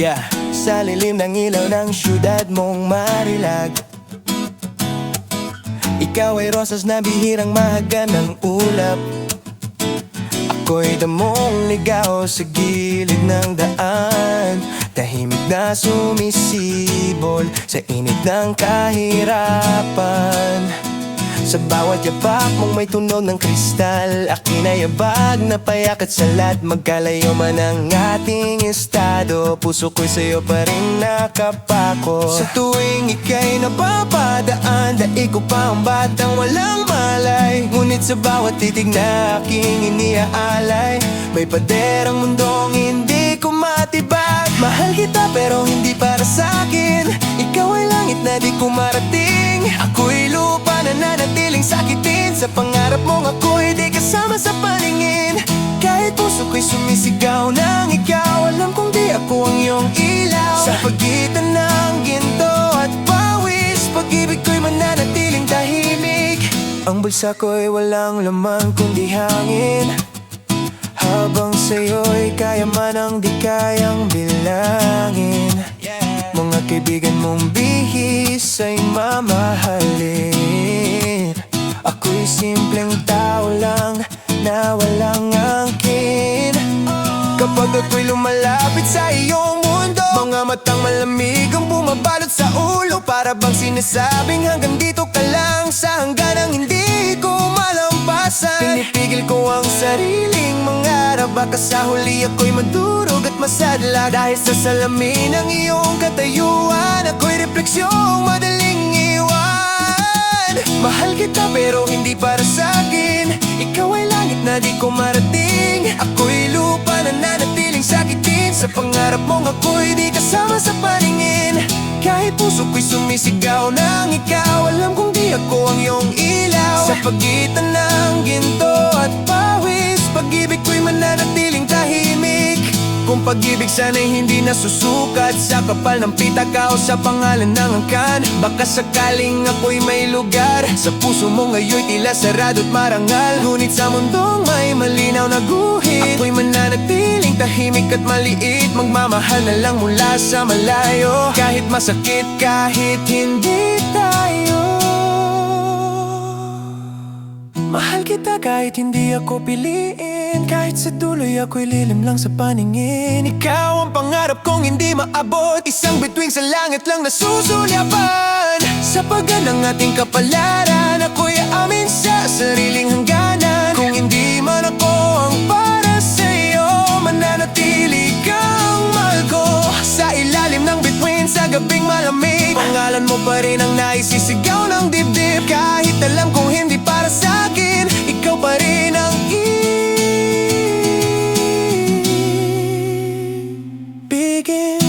Yeah, sa lilim ng ilaw ng syudad mong marilag, ikaw ay rosas na bihirang mahaga ng ulap. Ako'y damong ligaw sa gilid ng daan, tahimik na sumisibol sa init ng kahirapan. Sa bawat yapak mong may tunog ng kristal, akin ay abag na payak at salat. Magkalayo man ang ating estado, puso ko'y sa'yo pa rin nakapako. Sa tuwing ika'y napapadaan, daig ko pa ang batang walang malay. Ngunit sa bawat titig na aking iniaalay, may paderang mundong hindi ko matibag. Mahal kita pero hindi para sa'kin, ikaw ay langit na di ko marating. Ako'y lupa na nanatiling sakitin, sa pangarap mong ako'y di kasama sa paningin. Kahit puso ko'y sumisigaw ng ikaw, alam kong di ako ang iyong ilaw. Sa pagitan ng ginto at pawis, pag-ibig ko'y mananatiling tahimik. Ang bulsa ko'y walang laman kundi hangin, habang sa'yo'y kaya man ang di kayang bilangin. Mga kaibigan mong bihis ay mamahalin. Ako'y simpleng tao lang na walang angkin. Kapag ako'y lumalapit sa iyong mundo, mga matang malamig ang bumabalot sa ulo. Para bang sinasabing hanggang dito ka lang, sa hangganang hindi ko malampasan. Pinipigil ko ang sariling mangarap, baka sa huli ako'y madurog at masadla. Dahil sa salamin ng iyong katayuan, ako'y refleksyong madaling iwan. Mahal kita pero hindi para sa'kin, ikaw ay langit na di ko marating. Ako'y lupa na nanatiling sakitin, sa pangarap mong ako'y di kasama sa paningin. Kahit puso ko'y sumisigaw ng ikaw, alam kong di ako ang iyong ilaw. Sa pagitan ng ginto at pawis, pag-ibig ko'y mananatiling tahimik. Kung pag-ibig sana'y hindi nasusukat sa kapal ng pitaka o sa pangalan ng angkan, baka sakaling ako'y may lugar sa puso mo ngayon'y tila sarado at marangal. Ngunit sa mundong may malinaw na guhit, ako'y mananatiling tahimik at maliit. Magmamahal na lang mula sa malayo, kahit masakit, kahit hindi tayo. Mahal kita kahit hindi ako piliin, kahit sa dulo'y ako'y lilim lang sa paningin. Ikaw ang pangarap kong hindi maabot, isang bituing sa langit lang nasusulyapan. Sa pagan ng ating kapalaran, ako'y aamin sa sariling hangganan. Kung hindi man ako ang para sa'yo, mananatili kang mahal ko. Sa ilalim ng bituin sa gabing malamig, pangalan mo pa rin ang naisisigaw ng dibdib. Kahit alam kong hindi para sa'kin, ikaw pa rin ang ibigin.